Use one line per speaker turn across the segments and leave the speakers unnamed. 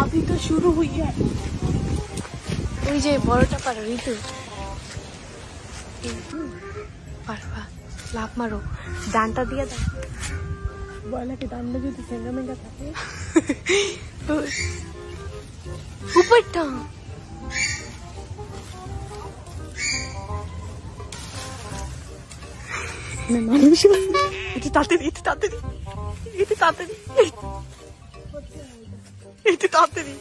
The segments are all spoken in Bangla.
अभी तो शुरू हुई है। ওই যে বড়টা পারো ঋতু, পারবা, লাভ মারো, ডানটা দিয়ে দাও। বলাকে ডান্ডা যদি সেঙ্গা মেঙ্গা থাকে উপরটা মানুষ। এটা তাড়াতাড়ি, এটা তাড়াতাড়ি, এটা তাড়াতাড়ি, এটা তাড়াতাড়ি।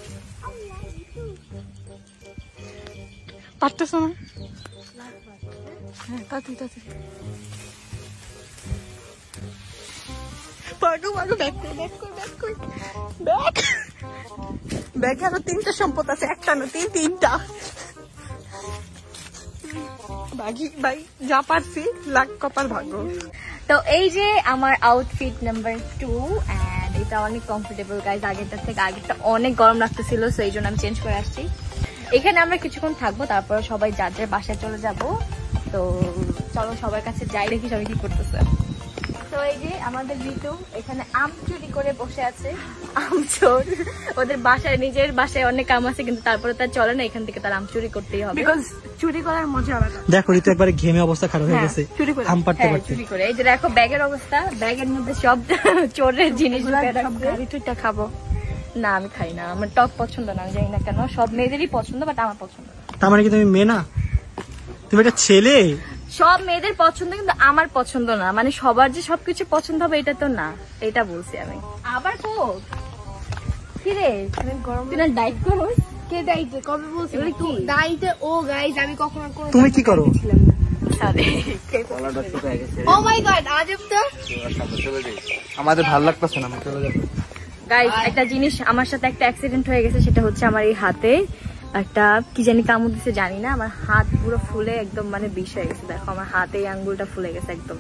পারতেছো না? হ্যাঁ তাড়াতাড়ি তাড়াতাড়ি। পাগো পাগো, ব্যাক কর ব্যাক কর ব্যাক কর, ব্যাক ব্যাক। আরো 3টা সম্পদ আছে, একটা না তিনটা। বাকি ভাই যা পারছি, লাখ কপাল ভাগ্য।
তো এই যে আমার আউটফিট নাম্বার 2 এন্ড এটা অনেক কমফোর্টেবল গাইজ। আগেরটা অনেক গরম লাগতেছিল, সো এই জন্য আমি চেঞ্জ করে আসছি। এখানে আমরা কিছুক্ষণ থাকবো, তারপর সবাই যার যার বাসায় চলে যাব। তো চলো সবার কাছে যাই, দেখি সবাই কি করতেছে। তো এই যে আমাদের ঋতু এখানে আম চুরি করে বসে আছে, আম চোর। ওদের বাসায়, নিজের বাসায় অনেক আম আছে, কিন্তু তারপরে তার চলে না, এখান থেকে তার আম চুরি করতেই হবে।
বিকজ চুরি করার মজা আলাদা।
দেখো ঋতু একবারে ঘেমে অবস্থা খারাপ হয়ে গেছে আম পাড়তে পারতে।
চুরি করে এই যে দেখো ব্যাগের অবস্থা, ব্যাগের মধ্যে সব চোরের জিনিস।
ঋতুটা খাবো
না, আমি খাই না, আমার টক পছন্দ না, আমি জানি না কেন। সব মেয়েদেরই পছন্দ, বাট আমার পছন্দ না।
তার মানে কি তুমি মেয়ে না, তুমি একটা ছেলে?
সব মেয়েদের পছন্দ, কিন্তু আমার পছন্দ না। মানে সবার যে সবকিছু পছন্দ হবে এটা তো না, এটা বলছি আমি। আবার কোক কি রে, তুই না ডাইট করোস?
কে ডাইটে কবে বলছিস?
কি
ডাইটে? ও গাইস আমি কখনো কোনো
তুমি কি করো?
ও মাই গড, আজব তো।
আমাদের ভালো লাগতেছে না, আমি চলে যাব।
গাইস একটা জিনিস, আমার সাথে একটা অ্যাক্সিডেন্ট হয়ে গেছে, সেটা হচ্ছে আমার এই হাতে একটা কি জানি কামড় দিচ্ছে, জানি না। আমার হাত পুরো ফুলে একদম মানে বিষ হয়ে গেছে। দেখো আমার হাতে এই আঙ্গুলটা ফুলে গেছে একদম।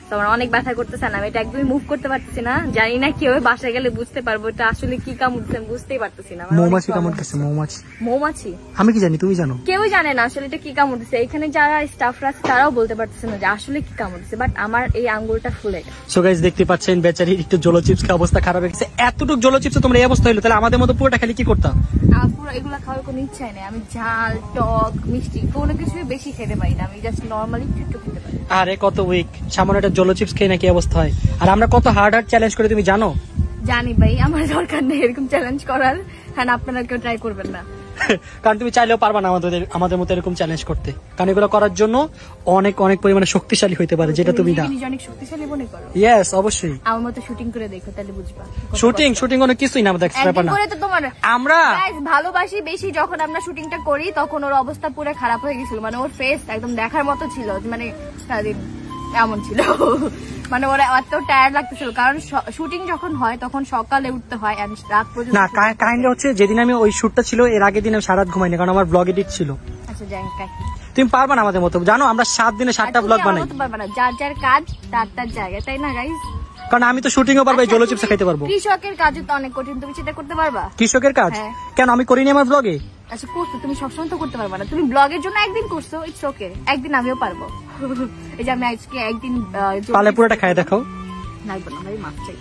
তো আমার অনেক ব্যথা করতেছে না, আমি এটা একদমই মুভ করতে পারতেছি না। জানি না কিভাবে বাসায় গেলে বুঝতে পারবো এটা আসলে কি কামড় দিচ্ছে, আমি বুঝতেই পারতেছি না।
মৌমাছি কামড় দিচ্ছে। মৌমাছি?
মৌমাছি?
আমি কি জানি, তুমি জানো?
কেউ জানে না আসলে এটা কি কামড় দিচ্ছে। এখানে যারা স্টাফরা আছে তারাও বলতে পারতেছে না যে আসলে কি কামড় দিচ্ছে, বাট আমার এই আঙ্গুলটা ফুলে গেছে।
সো গাইস দেখতে পাচ্ছেন বেচারি একটু জলো চিপস খাওয়ার অবস্থা খারাপ হয়ে গেছে। এতটুকু জলো চিপস তোমরা এই অবস্থা হলো, তাহলে আমাদের মতো পুরোটা খালি কি করতাম?
আমার পুরো এগুলা খাওয়ার কোনো ইচ্ছাই নেই। আমি ঝাল, টক, মিষ্টি কোনো কিছুই বেশি খেতে পারি না। আমি জাস্ট নর্মালি একটু খেতে পারি।
আরে কত উইক, সামান্য একটা জলো চিপস খেয়ে নাকি অবস্থা হয়। আর আমরা কত হার্ড চ্যালেঞ্জ করে, তুমি জানো?
জানি ভাই, আমার দরকার নেই এরকম চ্যালেঞ্জ করার। হ্যাঁ আপনারা কেউ ট্রাই করবেন না,
কারণ তুমি চাইলেও পারবা না আমাদের মতো এরকম চ্যালেঞ্জ করতে। কারণ এগুলো করার জন্য অনেক অনেক পরিমাণে শক্তিশালী হইতে পারে, যেটা তুমি না।
অনেক শক্তিশালী মনে করো?
ইয়েস অবশ্যই।
আমার মতো শুটিং করে দেখো, তাহলে বুঝবা।
শুটিং অনেক কিছুই না, দেখছ ব্যাপার না।
আমরা ভালোবাসি বেশি, যখন আমরা শুটিংটা করি তখন ওর অবস্থা পুরো খারাপ হয়ে গেছিল। মানে ওর ফেস একদম দেখার মতো ছিল, মানে এমন ছিল। মানে ওরা এত টায়ার্ড লাগতেছিল, কারণ শুটিং যখন হয় তখন সকালে উঠতে হয়, রাত পর্যন্ত
না। কাহিনী হচ্ছে যেদিন আমি ওই শুটটা ছিল এর আগের দিন আমি সারা রাত ঘুমাইনি, কারণ আমার ব্লগ এডিট ছিল।
আচ্ছা যাই,
তুমি পারবা না আমাদের মতো, জানো আমরা 7 দিনে 7টা ব্লগ বানাই।
যার যার কাজ তার তার জায়গায়, তাই না গাইস?
কারণ আমি তো শুটিংও পারবো, জলো চিপস খাইতে পারবো।
কৃষকের কাজও তো অনেক কঠিন, তুমি সেটা করতে পারবা?
কৃষকের কাজ কেন আমি করিনি আমার ব্লগে?
আচ্ছা করছো, তুমি সবসময় তো করতে পারবা না। তুমি ব্লগের জন্য একদিন করছো, ইটস ওকে, একদিন আমিও পারবো। এই যে আমি আজকে একদিন
পালে পুরোটা খাই দেখাও।
লাগবে না ভাই, মাছ চাই।